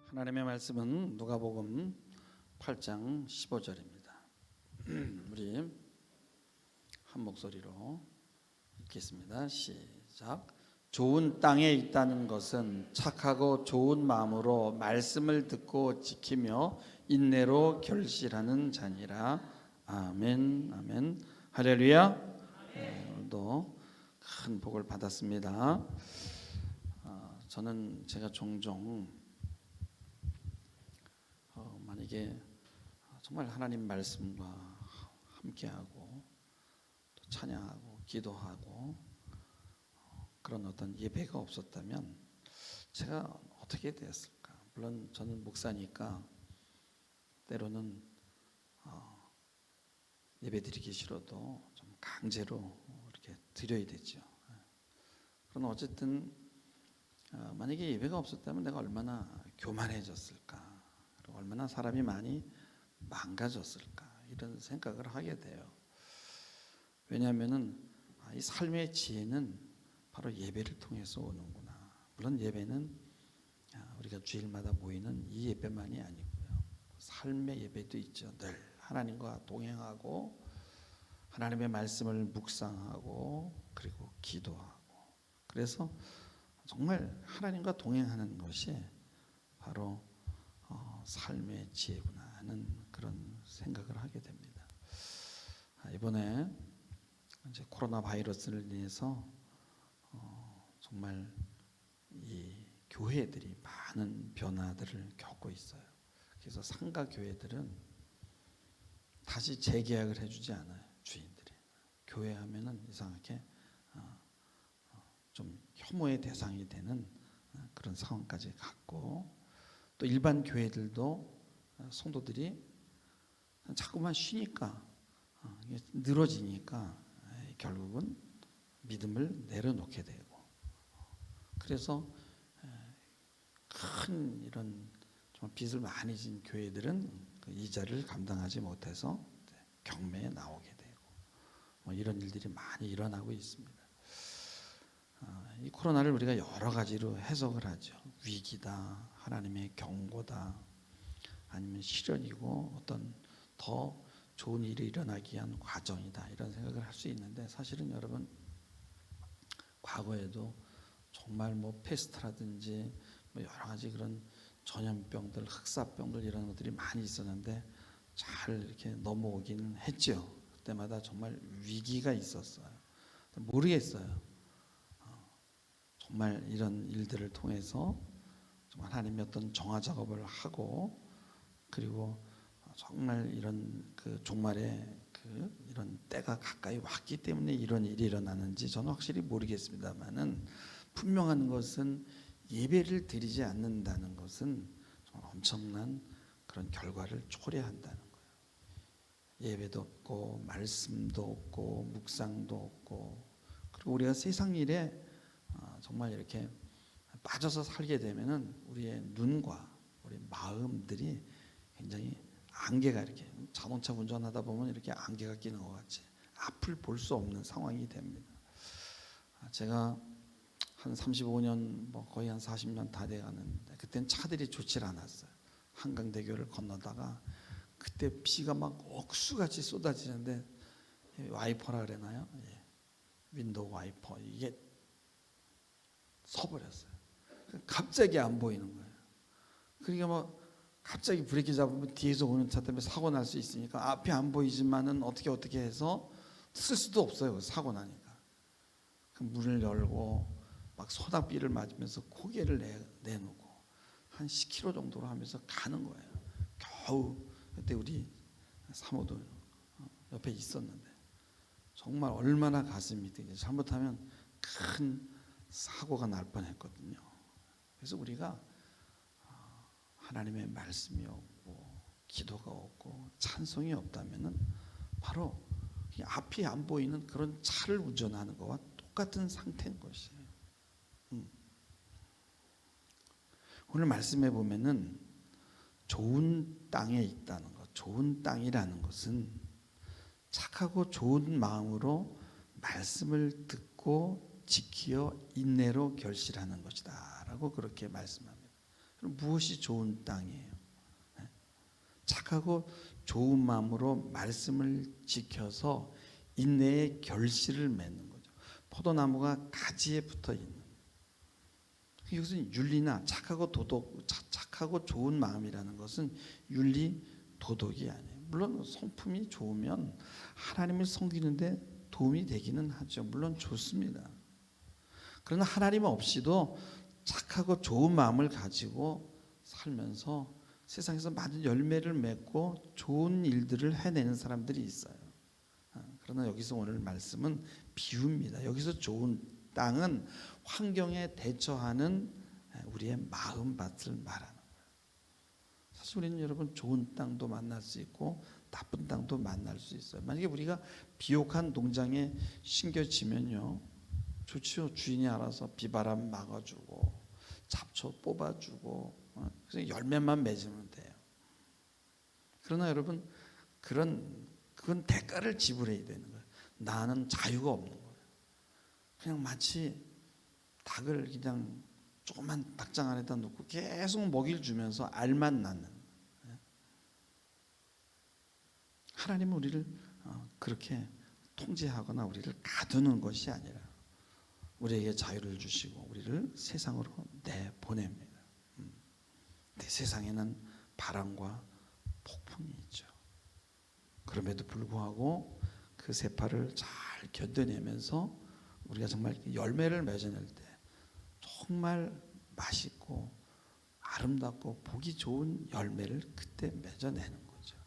하나님의 말씀은 누가복음 8장 15절입니다. 우리 한 목소리로 읽겠습니다. 시작. 좋은 땅에 있다는 것은 착하고 좋은 마음으로 말씀을 듣고 지키며 인내로 결실하는 자니라. 아멘. 아멘. 할렐루야. 오늘도 큰 복을 받았습니다. 저는 제가 종종 만약에 정말 하나님 말씀과 함께하고 또 찬양하고 기도하고 그런 어떤 예배가 없었다면 제가 어떻게 되었을까? 물론 저는 목사니까 때로는 예배 드리기 싫어도 좀 강제로 이렇게 드려야 되죠. 그러나 어쨌든 만약에 예배가 없었다면 내가 얼마나 교만해졌을까? 얼마나 사람이 많이 망가졌을까 이런 생각을 하게 돼요. 왜냐하면은 이 삶의 지혜는 바로 예배를 통해서 오는구나. 물론 예배는 우리가 주일마다 모이는 이 예배만이 아니고요. 삶의 예배도 있죠. 늘 하나님과 동행하고 하나님의 말씀을 묵상하고 그리고 기도하고. 그래서 정말 하나님과 동행하는 것이 바로 삶의 지혜구나 하는 그런 생각을 하게 됩니다. 이번에 이제 코로나 바이러스를 인해서 정말 이 교회들이 많은 변화들을 겪고 있어요. 그래서 상가 교회들은 다시 재계약을 해주지 않아요. 주인들이 교회 하면은 이상하게 좀 혐오의 대상이 되는 그런 상황까지 갔고. 또 일반 교회들도 성도들이 자꾸만 쉬니까 늘어지니까 결국은 믿음을 내려놓게 되고, 그래서 큰 이런 정말 빚을 많이 진 교회들은 그 이자를 감당하지 못해서 경매에 나오게 되고 뭐 이런 일들이 많이 일어나고 있습니다. 이 코로나를 우리가 여러 가지로 해석을 하죠. 위기다, 하나님의 경고다, 아니면 시련이고 어떤 더 좋은 일이 일어나기 위한 과정이다, 이런 생각을 할 수 있는데, 사실은 여러분 과거에도 정말 뭐 페스트라든지 뭐 여러 가지 그런 전염병들, 흑사병들 이런 것들이 많이 있었는데 잘 이렇게 넘어오기는 했죠. 그때마다 정말 위기가 있었어요. 모르겠어요. 정말 이런 일들을 통해서 정말 하나님의 어떤 정화 작업을 하고, 그리고 정말 이런 그 종말의 이런 때가 가까이 왔기 때문에 이런 일이 일어나는지 저는 확실히 모르겠습니다만은, 분명한 것은 예배를 드리지 않는다는 것은 정말 엄청난 그런 결과를 초래한다는 거예요. 예배도 없고 말씀도 없고 묵상도 없고, 그리고 우리가 세상 일에 정말 이렇게 빠져서 살게 되면은 우리의 눈과 우리 마음들이 굉장히 안개가, 이렇게 자동차 운전하다 보면 이렇게 안개가 끼는 것 같이 앞을 볼 수 없는 상황이 됩니다. 제가 한 35년, 뭐 거의 한 40년 다 돼가는데, 그때는 차들이 좋질 않았어요. 한강대교를 건너다가 그때 비가 막 억수같이 쏟아지는데 와이퍼라 그러나요? 윈도우 와이퍼, 이게 서버렸어요. 갑자기 안 보이는 거예요. 그러니까 뭐 갑자기 브레이크 잡으면 뒤에서 오는 차 때문에 사고 날 수 있으니까 앞이 안 보이지만은 어떻게 해서 쓸 수도 없어요. 사고 나니까. 그 문을 열고 막 소나비를 맞으면서 고개를 내놓고 한 10km 정도로 하면서 가는 거예요. 겨우 그때 우리 사모도 옆에 있었는데 정말 얼마나 가슴이 뛰게, 잘못하면 큰 사고가 날 뻔했거든요. 그래서 우리가 하나님의 말씀이 없고 기도가 없고 찬송이 없다면은 바로 앞이 안 보이는 그런 차를 운전하는 것과 똑같은 상태인 것이에요. 오늘 말씀해 보면은 좋은 땅에 있다는 것, 좋은 땅이라는 것은 착하고 좋은 마음으로 말씀을 듣고 지키어 인내로 결실하는 것이다 라고 그렇게 말씀합니다. 그럼 무엇이 좋은 땅이에요? 착하고 좋은 마음으로 말씀을 지켜서 인내의 결실을 맺는 거죠. 포도나무가 가지에 붙어 있는. 이것은 윤리나 착하고 착하고 좋은 마음이라는 것은 윤리, 도덕이 아니에요. 물론 성품이 좋으면 하나님을 섬기는데 도움이 되기는 하죠. 물론 좋습니다. 그러나 하나님 없이도 착하고 좋은 마음을 가지고 살면서 세상에서 많은 열매를 맺고 좋은 일들을 해내는 사람들이 있어요. 그러나 여기서 오늘 말씀은 비유입니다. 여기서 좋은 땅은 환경에 대처하는 우리의 마음밭을 말하는 거예요. 사실 우리는 여러분 좋은 땅도 만날 수 있고 나쁜 땅도 만날 수 있어요. 만약에 우리가 비옥한 농장에 심겨지면요, 좋지요. 주인이 알아서 비바람 막아주고 잡초 뽑아주고 그래서 열매만 맺으면 돼요. 그러나 여러분 그건 대가를 지불해야 되는 거예요. 나는 자유가 없는 거예요. 그냥 마치 닭을 그냥 조그만 닭장 안에다 놓고 계속 먹이를 주면서 알만 낳는. 하나님은 우리를 그렇게 통제하거나 우리를 가두는 것이 아니라 우리에게 자유를 주시고 우리를 세상으로 내보냅니다. 근데 세상에는 바람과 폭풍이 있죠. 그럼에도 불구하고 그 세파를 잘 견뎌내면서 우리가 정말 열매를 맺어낼 때 정말 맛있고 아름답고 보기 좋은 열매를 그때 맺어내는 거죠.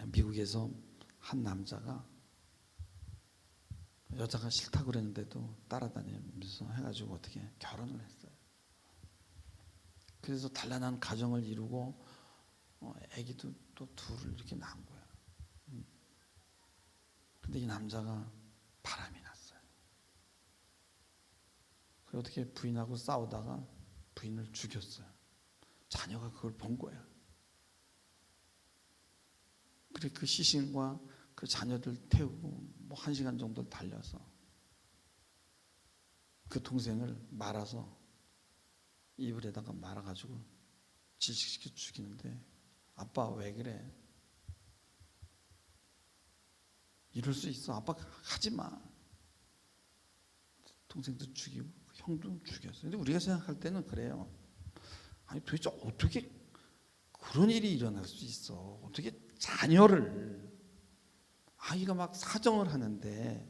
미국에서 한 남자가 여자가 싫다고 그랬는데도 따라다니면서 해가지고 어떻게 결혼을 했어요. 그래서 단란한 가정을 이루고 아기도 또 둘을 이렇게 낳은 거야. 근데 이 남자가 바람이 났어요. 그래서 어떻게 부인하고 싸우다가 부인을 죽였어요. 자녀가 그걸 본 거야. 그래 그 시신과 그 자녀들 태우고 뭐 1시간 정도 달려서 그 동생을 말아서 이불에다가 말아가지고 질식시켜 죽이는데, 아빠 왜 그래? 이럴 수 있어. 아빠 하지 마. 동생도 죽이고 형도 죽였어요. 근데 우리가 생각할 때는 그래요. 아니 도대체 어떻게 그런 일이 일어날 수 있어? 어떻게 자녀를, 아이가 막 사정을 하는데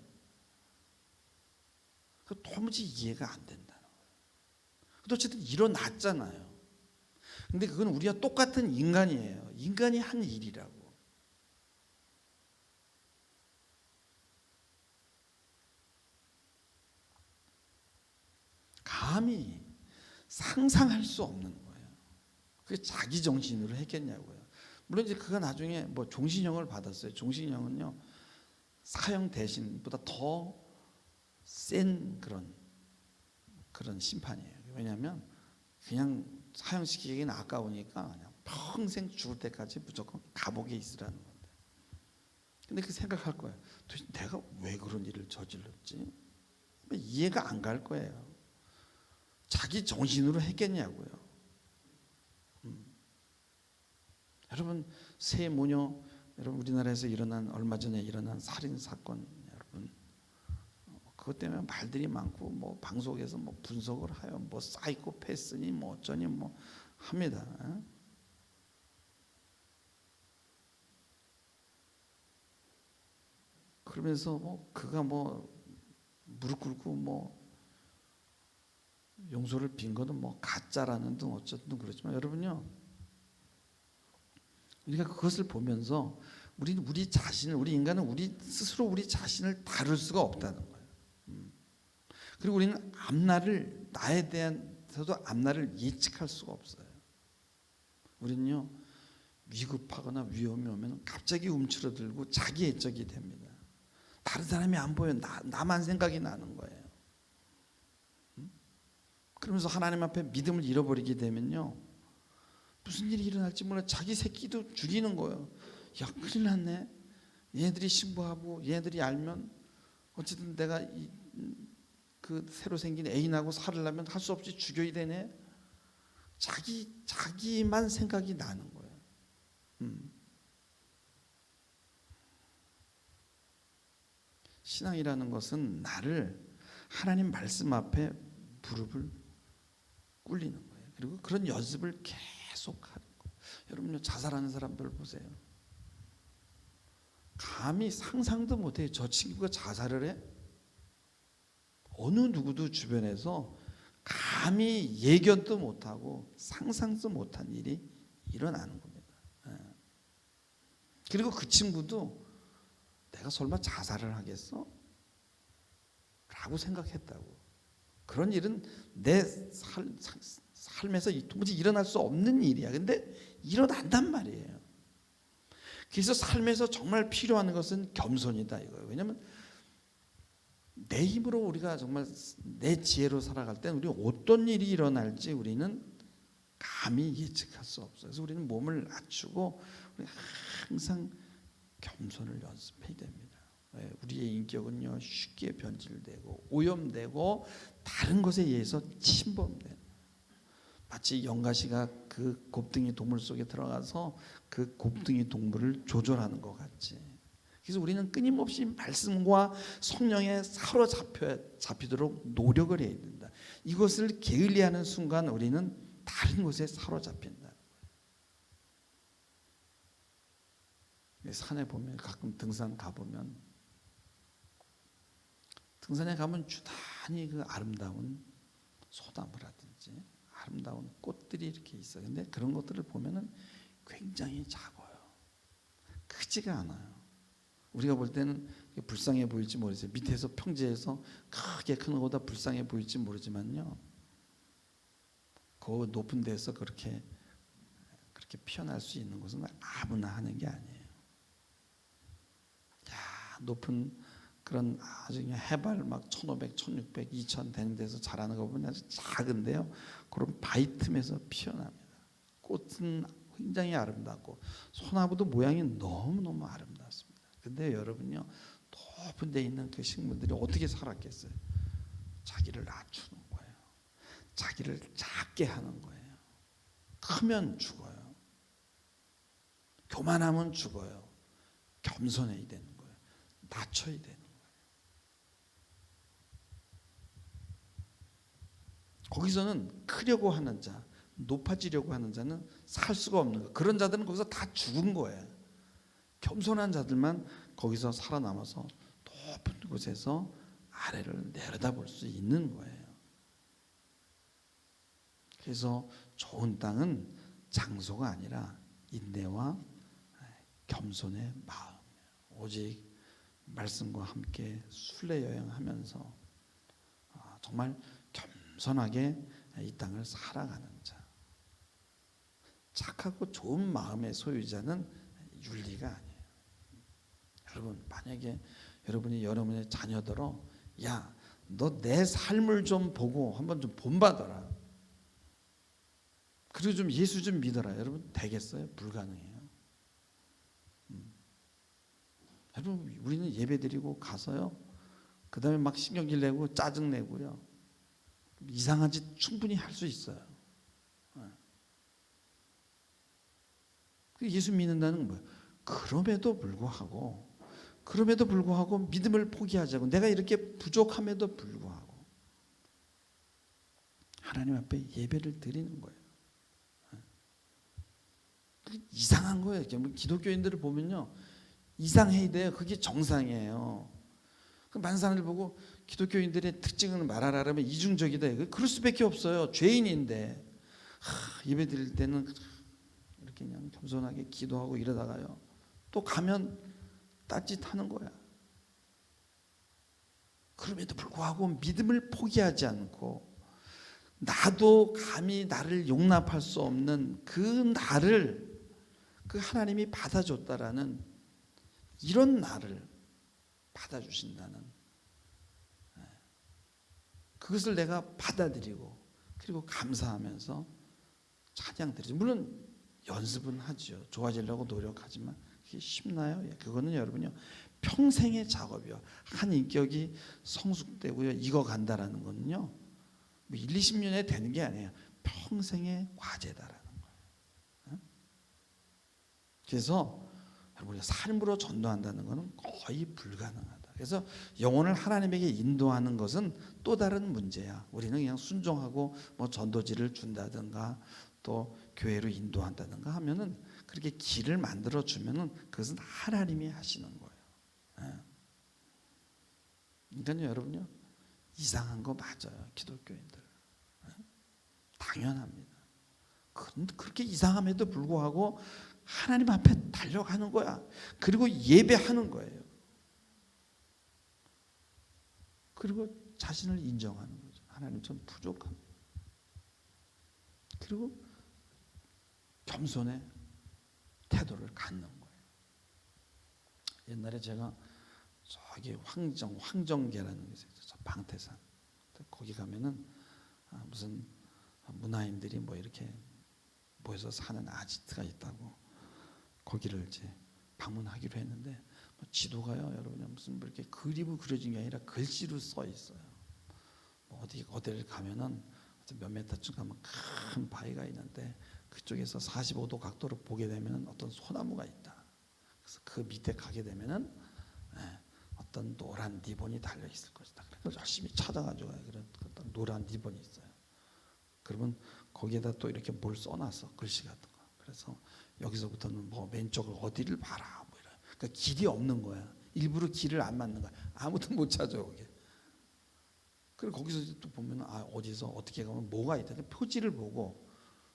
그 도무지 이해가 안 된다는 거예요. 어쨌든 일어났잖아요. 근데 그건 우리와 똑같은 인간이에요. 인간이 한 일이라고. 감히 상상할 수 없는 거예요. 그게 자기 정신으로 했겠냐고요. 물론 이제 그가 나중에 뭐 종신형을 받았어요. 종신형은요 사형 대신보다 더 센 그런 심판이에요. 왜냐하면 그냥 사형시키기는 아까우니까 그냥 평생 죽을 때까지 무조건 감옥에 있으라는 건데. 근데 그 생각할 거예요. 도대체 내가 왜 그런 일을 저질렀지? 이해가 안 갈 거예요. 자기 정신으로 했겠냐고요. 여러분 새 모녀, 여러분 우리나라에서 얼마 전에 일어난 살인 사건, 여러분 그것 때문에 말들이 많고 뭐 방송에서 뭐 분석을 하여 뭐 사이코패스니 뭐 어쩌니 뭐 합니다. 그러면서 뭐 그가 뭐 무릎 꿇고 뭐 용서를 빈 거는 뭐 가짜라는 등 어쨌든 그렇지만, 여러분요 우리가 그것을 보면서 우리 자신을, 우리 인간은 우리 스스로 우리 자신을 다룰 수가 없다는 거예요. 그리고 우리는 앞날을, 나에 대해서도 앞날을 예측할 수가 없어요. 우리는요 위급하거나 위험이 오면 갑자기 움츠러들고 자기 애적이 됩니다. 다른 사람이 안 보여. 나만 생각이 나는 거예요. 그러면서 하나님 앞에 믿음을 잃어버리게 되면요 무슨 일이 일어날지 몰라 자기 새끼도 죽이는 거예요. 야 큰일 났네. 얘네들이 신고하고 얘네들이 알면 어쨌든 내가 그 새로 생긴 애인하고 살으려면 할 수 없이 죽여야 되네. 자기만 생각이 나는 거예요. 신앙이라는 것은 나를 하나님 말씀 앞에 무릎을 꿇리는 거예요. 그리고 그런 연습을 계속 하는 거예요. 여러분요, 자살하는 사람들 보세요. 감히 상상도 못해요. 저 친구가 자살을 해? 어느 누구도 주변에서 감히 예견도 못하고 상상도 못한 일이 일어나는 겁니다. 그리고 그 친구도 내가 설마 자살을 하겠어? 라고 생각했다고. 그런 일은 내 삶에서 도무지 일어날 수 없는 일이야. 근데 일어난단 말이에요. 그래서 삶에서 정말 필요한 것은 겸손이다 이거예요. 왜냐하면 내 힘으로 우리가 정말 내 지혜로 살아갈 때 우리 어떤 일이 일어날지 우리는 감히 예측할 수 없어요. 그래서 우리는 몸을 낮추고 우리 항상 겸손을 연습해야 됩니다. 우리의 인격은요 쉽게 변질되고 오염되고 다른 것에 의해서 침범돼요. 마치 영가시가 그 곱등이 동물 속에 들어가서 그 곱등이 동물을 조절하는 것 같지. 그래서 우리는 끊임없이 말씀과 성령에 사로잡히도록 노력을 해야 된다. 이것을 게을리하는 순간 우리는 다른 것에 사로잡힌다. 산에 보면 가끔 등산 가보면 등산에 가면 주단히 그 아름다운 소나무라든지 아름다운 꽃들이 이렇게 있어요. 근데 그런 것들을 보면은 굉장히 작아요. 크지가 않아요. 우리가 볼 때는 불쌍해 보일지 모르겠어요. 밑에서 평지에서 크게 큰 것보다 불쌍해 보일지 모르지만요. 그 높은 데서 그렇게 피어날 수 있는 것은 아무나 하는 게 아니에요. 높은 그런 아주 그냥 해발 막 1500, 1600, 2000 되는 데서 자라는 거 보면 아주 작은데요. 그런 바위 틈에서 피어납니다. 꽃은 굉장히 아름답고 소나무도 모양이 너무너무 아름답습니다. 근데 여러분요, 높은 데 있는 그 식물들이 어떻게 살았겠어요? 자기를 낮추는 거예요. 자기를 작게 하는 거예요. 크면 죽어요. 교만하면 죽어요. 겸손해야 되는 거예요. 낮춰야 되는 거예요. 거기서는 크려고 하는 자, 높아지려고 하는 자는 살 수가 없는 거예요. 그런 자들은 거기서 다 죽은 거예요. 겸손한 자들만 거기서 살아남아서 높은 곳에서 아래를 내려다볼 수 있는 거예요. 그래서 좋은 땅은 장소가 아니라 인내와 겸손의 마음, 오직 말씀과 함께 순례 여행하면서 정말 겸손하게 이 땅을 살아가는 자, 착하고 좋은 마음의 소유자는 윤리가 아니에요. 여러분, 만약에 여러분이 여러분의 자녀들어 야, 너 내 삶을 좀 보고 한번 좀 본받아라, 그리고 좀 예수 좀 믿어라. 여러분 되겠어요? 불가능해요. 여러분, 우리는 예배 드리고 가서요, 그 다음에 막 신경질 내고 짜증 내고요, 이상한 짓 충분히 할 수 있어요. 예수 믿는다는 건 뭐예요? 그럼에도 불구하고 믿음을 포기하지 않고, 내가 이렇게 부족함에도 불구하고 하나님 앞에 예배를 드리는 거예요. 이상한 거예요. 기독교인들을 보면요, 이상해야 돼요. 그게 정상이에요. 많은 사람들 보고 기독교인들의 특징을 말하라면 이중적이다. 그럴 수밖에 없어요. 죄인인데 예배 드릴 때는 이렇게 그냥 겸손하게 기도하고 이러다가요, 또 가면 딴짓하는 거야. 그럼에도 불구하고 믿음을 포기하지 않고, 나도 감히 나를 용납할 수 없는 그 나를 그 하나님이 받아줬다라는, 이런 나를 받아주신다는, 그것을 내가 받아들이고 그리고 감사하면서 찬양 드리죠. 물론 연습은 하죠. 좋아지려고 노력하지만 그게 쉽나요? 그거는 여러분요, 평생의 작업이요. 한 인격이 성숙되고요, 익어간다라는 거는요, 뭐 1, 20년에 되는 게 아니에요. 평생의 과제다라는 거예요. 그래서 우리가 삶으로 전도한다는 것은 거의 불가능하다. 그래서 영혼을 하나님에게 인도하는 것은 또 다른 문제야. 우리는 그냥 순종하고 뭐 전도지를 준다든가 또 교회로 인도한다든가 하면은, 그렇게 길을 만들어 주면은 그것은 하나님이 하시는 거예요. 그러니까요, 여러분요, 이상한 거 맞아요, 기독교인들. 당연합니다. 그렇게 이상함에도 불구하고 하나님 앞에 달려가는 거야. 그리고 예배하는 거예요. 그리고 자신을 인정하는 거죠. 하나님, 전 부족합니다. 그리고 겸손의 태도를 갖는 거예요. 옛날에 제가 저기 황정계라는 곳에 있어요. 방태산. 거기 가면은 무슨 문화인들이 뭐 이렇게 모여서 사는 아지트가 있다고 거기를 이제 방문하기로 했는데, 지도가요, 여러분, 무슨 뭐 이렇게 그림으로 그려진 게 아니라 글씨로 써 있어요. 뭐 어디를 가면은 몇 메터쯤 가면 큰 바위가 있는데 그쪽에서 45도 각도로 보게 되면 어떤 소나무가 있다. 그래서 그 밑에 가게 되면은 어떤 노란 리본이 달려 있을 것이다. 그래서 열심히 찾아가지고 그런 어떤 노란 리본이 있어요. 그러면 거기에다 또 이렇게 뭘 써놨어, 글씨 같은 거. 그래서 여기서부터는 뭐 왼쪽을 어디를 봐라, 뭐 이런. 그러니까 길이 없는 거야. 일부러 길을 안 맞는 거야. 아무도 못 찾아 거기. 그리고 거기서 또 보면 어디서 어떻게 가면 뭐가 있다. 표지를 보고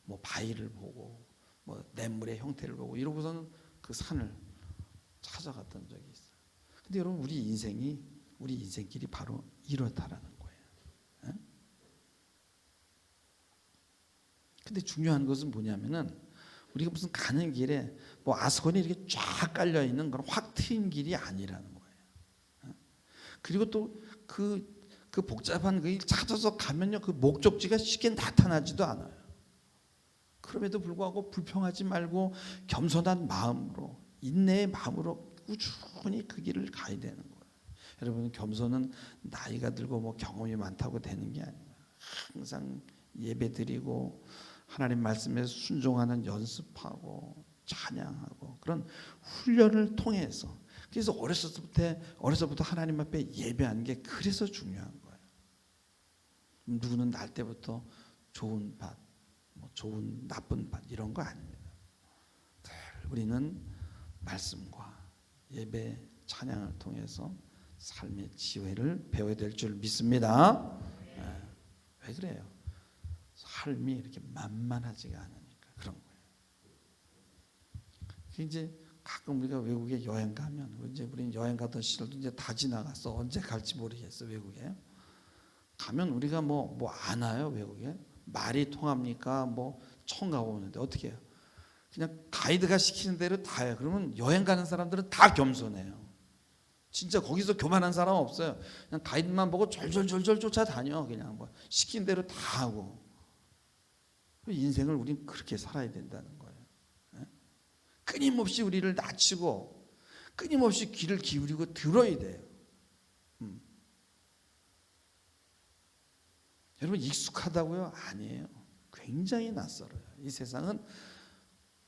뭐 바위를 보고 뭐 냇물의 형태를 보고 이러고서는 그 산을 찾아갔던 적이 있어요. 근데 여러분, 우리 인생길이 바로 이렇다라는 거예요. 에? 근데 중요한 것은 뭐냐면은, 우리가 무슨 가는 길에 뭐 아스콘이 이렇게 쫙 깔려 있는 그런 확 트인 길이 아니라는 거예요. 그리고 또 그 복잡한 그 길 찾아서 가면요, 그 목적지가 쉽게 나타나지도 않아요. 그럼에도 불구하고 불평하지 말고 겸손한 마음으로, 인내의 마음으로 꾸준히 그 길을 가야 되는 거예요. 여러분, 겸손은 나이가 들고 뭐 경험이 많다고 되는 게 아니에요. 항상 예배드리고 하나님 말씀에 순종하는 연습하고 찬양하고 그런 훈련을 통해서, 그래서 어려서부터 하나님 앞에 예배하는 게 그래서 중요한 거예요. 누구는 날 때부터 좋은 밭, 뭐 좋은 나쁜 밭 이런 거 아닙니다. 우리는 말씀과 예배, 찬양을 통해서 삶의 지혜를 배워야 될 줄 믿습니다. 왜 그래요? 삶이 이렇게 만만하지가 않으니까 그런 거예요. 이제 가끔 우리가 외국에 여행 가면, 이제 우리는 여행 가던 시절도 이제 다 지나갔어. 언제 갈지 모르겠어. 외국에 가면 우리가 뭐 아나요? 외국에 말이 통합니까? 뭐 처음 가보는데 어떻게 해요? 그냥 가이드가 시키는 대로 다 해요. 그러면 여행 가는 사람들은 다 겸손해요. 진짜 거기서 교만한 사람 없어요. 그냥 가이드만 보고 졸졸졸졸 쫓아다녀. 그냥 뭐 시킨 대로 다 하고. 인생을 우린 그렇게 살아야 된다는 거예요. 끊임없이 우리를 낮추고 끊임없이 귀를 기울이고 들어야 돼요. 여러분, 익숙하다고요? 아니에요. 굉장히 낯설어요. 이 세상은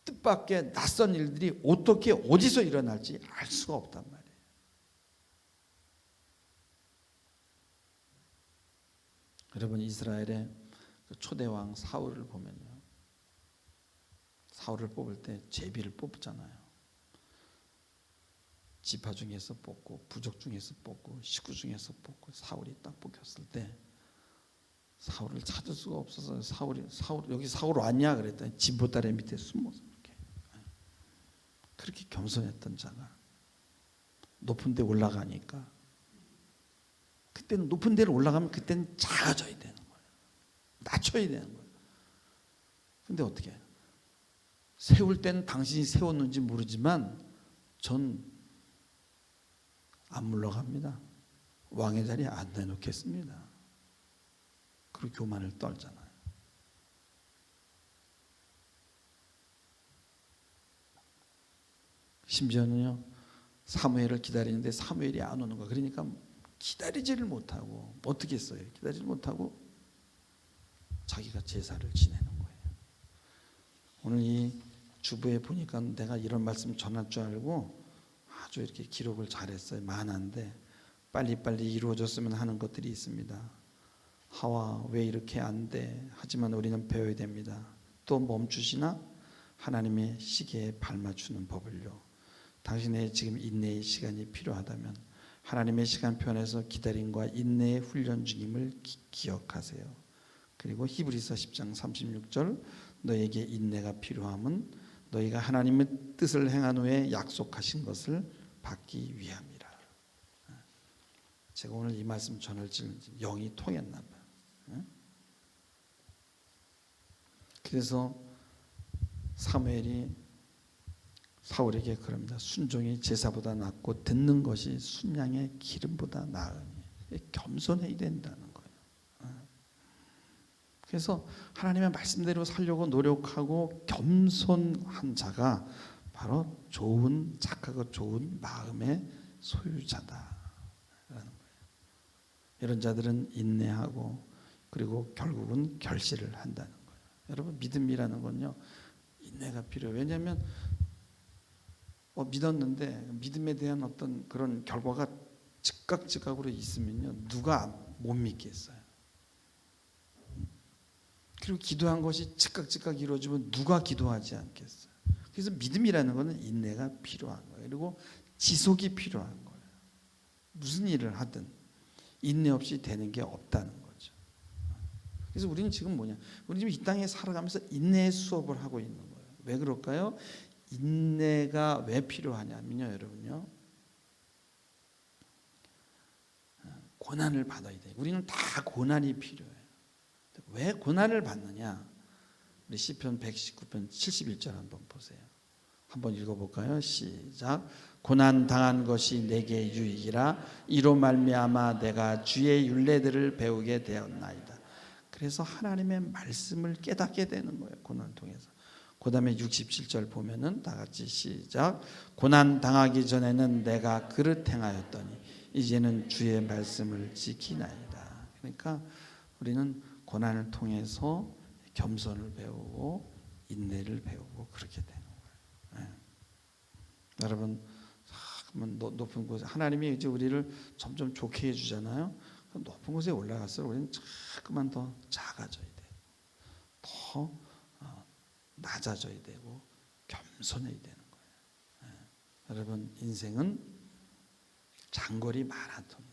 뜻밖의 낯선 일들이 어떻게 어디서 일어날지 알 수가 없단 말이에요. 여러분, 이스라엘의 그 초대왕 사울을 보면요, 사울을 뽑을 때 제비를 뽑잖아요. 지파 중에서 뽑고 부족 중에서 뽑고 식구 중에서 뽑고 사울이 딱 뽑혔을 때 사울을 찾을 수가 없어서 사울 여기 사울 왔냐 그랬더니 진보다리 밑에 숨어서 그렇게 겸손했던 자가 높은 데 올라가니까, 그때는 높은 데를 올라가면 그때는 작아져야 되는 거예요. 낮춰야 되는 거예요. 근데 어떻게 해요? 세울 때는 당신이 세웠는지 모르지만 전 안 물러갑니다. 왕의 자리에 안 내놓겠습니다. 그리고 교만을 떨잖아요. 심지어는요, 사무엘을 기다리는데 사무엘이 안 오는 거야. 그러니까 기다리지를 못하고 어떻게 했어요? 기다리지 못하고 자기가 제사를 지내는 거예요. 오늘 이 주부에 보니까 내가 이런 말씀 전할 줄 알고 아주 이렇게 기록을 잘했어요. 많은데 빨리빨리 이루어졌으면 하는 것들이 있습니다. 하와 왜 이렇게 안 돼? 하지만 우리는 배워야 됩니다. 또 멈추시나? 하나님의 시계에 발맞추는 법을요. 당신의 지금 인내의 시간이 필요하다면 하나님의 시간편에서 기다림과 인내의 훈련 중임을 기억하세요. 그리고 히브리서 10장 36절 너에게 인내가 필요함은 너희가 하나님의 뜻을 행한 후에 약속하신 것을 받기 위함이라. 제가 오늘 이 말씀 전할 줄 영이 통했나 봐요. 그래서 사무엘이 사울에게 그럽니다. 순종이 제사보다 낫고 듣는 것이 순양의 기름보다 나으니. 겸손해야 된다는 거예요. 그래서 하나님의 말씀대로 살려고 노력하고 겸손한 자가 바로 좋은 착하고 좋은 마음의 소유자다라는 거예요. 이런 자들은 인내하고 그리고 결국은 결실을 한다는 거예요. 여러분 믿음이라는 건요 인내가 필요해요. 왜냐하면 믿었는데 믿음에 대한 어떤 그런 결과가 즉각으로 있으면요 누가 못 믿겠어요. 그리고 기도한 것이 즉각 이루어지면 누가 기도하지 않겠어요. 그래서 믿음이라는 것은 인내가 필요한 거예요. 그리고 지속이 필요한 거예요. 무슨 일을 하든 인내 없이 되는 게 없다는 거죠. 그래서 우리는 지금 뭐냐? 우리 지금 이 땅에 살아가면서 인내의 수업을 하고 있는 거예요. 왜 그럴까요? 인내가 왜 필요하냐면요, 여러분요. 고난을 받아야 돼요. 우리는 다 고난이 필요해요. 왜 고난을 받느냐? 우리 시편 119편 71절 한번 보세요. 한번 읽어볼까요? 시작. 고난 당한 것이 내게 유익이라 이로 말미암아 내가 주의 율례들을 배우게 되었나이다. 그래서 하나님의 말씀을 깨닫게 되는 거예요. 고난을 통해서. 그 다음에 67절 보면은 다 같이 시작. 고난 당하기 전에는 내가 그릇 행하였더니 이제는 주의 말씀을 지키나이다. 그러니까 우리는 고난을 통해서 겸손을 배우고 인내를 배우고 그렇게 되는 거예요. 네. 여러분 높은 곳에 하나님이 이제 우리를 점점 좋게 해주잖아요. 높은 곳에 올라갈수록 우리는 자꾸만 더 작아져야 돼요. 더 낮아져야 되고 겸손해야 되는 거예요. 네. 여러분 인생은 장거리 마라톤이에요.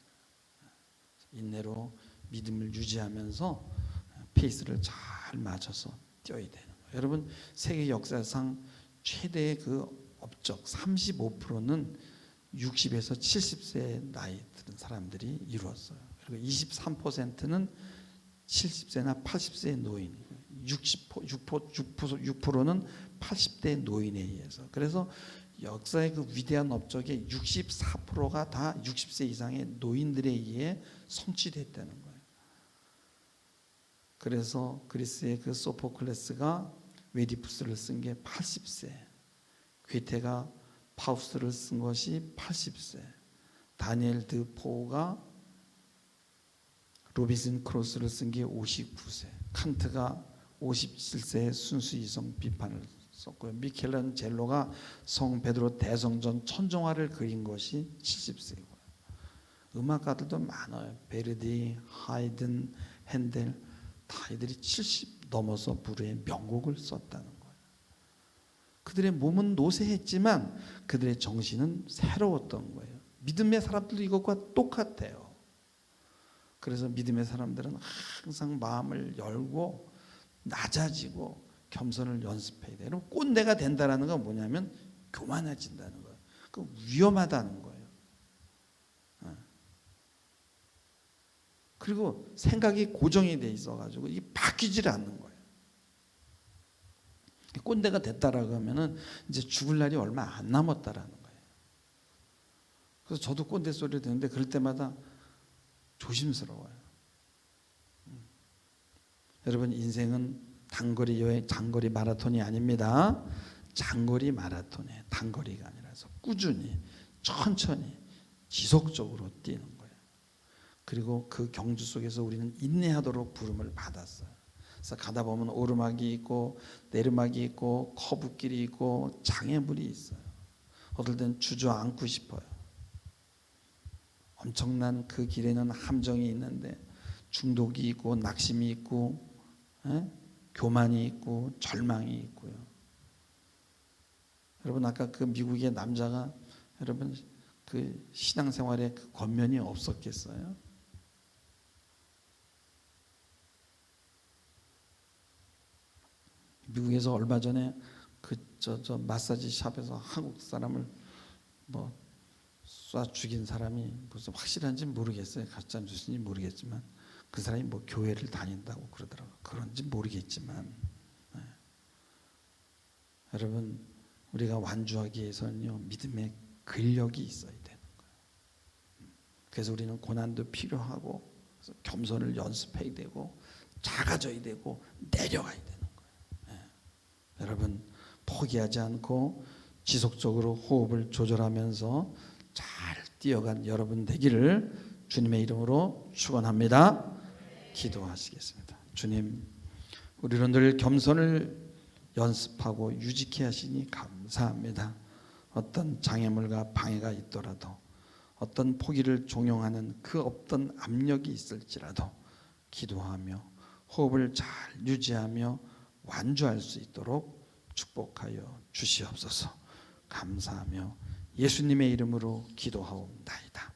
인내로 믿음을 유지하면서 페이스를 잘 맞춰서 뛰어야 되는 거예요. 여러분 세계 역사상 최대의 그 업적 35%는 60에서 70세 나이 든 사람들이 이루었어요. 그리고 23%는 70세나 80세의 노인, 6%는 80대 노인에 의해서. 그래서 역사의 그 위대한 업적의 64%가 다 60세 이상의 노인들에 의해 성취됐다는 거예요. 그래서 그리스의 그 소포클레스가 웨디푸스를 쓴 게 80세, 괴테가 파우스트를 쓴 것이 80세, 다니엘 드포가 로빈슨 크루소를 쓴 게 59세, 칸트가 57세에 순수이성 비판을 썼고요. 미켈란젤로가 성 베드로 대성전 천정화를 그린 것이 70세고요. 음악가들도 많아요. 베르디, 하이든, 핸델 다 이들이 70 넘어서 불후의 명곡을 썼다는 거예요. 그들의 몸은 노쇠했지만 그들의 정신은 새로웠던 거예요. 믿음의 사람들도 이것과 똑같아요. 그래서 믿음의 사람들은 항상 마음을 열고 낮아지고 겸손을 연습해야 돼요. 그럼 꼰대가 된다는 건 뭐냐면 교만해진다는 거예요. 그 위험하다는 거예요. 그리고 생각이 고정이 돼 있어가지고 이게 바뀌질 않는 거예요. 꼰대가 됐다라고 하면은 이제 죽을 날이 얼마 안 남았다라는 거예요. 그래서 저도 꼰대 소리를 듣는데 그럴 때마다 조심스러워요. 여러분 인생은 단거리 여행, 장거리 마라톤이 아닙니다. 장거리 마라톤이에요. 단거리가 아니라서 꾸준히 천천히 지속적으로 뛰는 거예요. 그리고 그 경주 속에서 우리는 인내하도록 부름을 받았어요. 그래서 가다 보면 오르막이 있고 내리막이 있고 커브길이 있고 장애물이 있어요. 어떨 땐 주저앉고 싶어요. 엄청난 그 길에는 함정이 있는데 중독이 있고 낙심이 있고 교만이 있고 절망이 있고요. 여러분 아까 그 미국의 남자가 여러분 그 신앙생활에 그 권면이 없었겠어요? 미국에서 얼마 전에 그 저 마사지 샵에서 한국 사람을 뭐 쏴 죽인 사람이 무슨 확실한지 모르겠어요. 가짜 뉴스인지 모르겠지만 그 사람이 뭐 교회를 다닌다고 그러더라고요. 그런지 모르겠지만 여러분 우리가 완주하기 위해서는요 믿음의 근력이 있어야 되는 거예요. 그래서 우리는 고난도 필요하고 그래서 겸손을 연습해야 되고 작아져야 되고 내려가야 되는 거예요. 여러분 포기하지 않고 지속적으로 호흡을 조절하면서 잘 뛰어간 여러분 되기를 주님의 이름으로 축원합니다. 기도하시겠습니다. 주님, 우리는 늘 겸손을 연습하고 유지케 하시니 감사합니다. 어떤 장애물과 방해가 있더라도 어떤 포기를 종용하는 그 어떤 압력이 있을지라도 기도하며 호흡을 잘 유지하며 완주할 수 있도록 축복하여 주시옵소서. 감사하며 예수님의 이름으로 기도하옵나이다.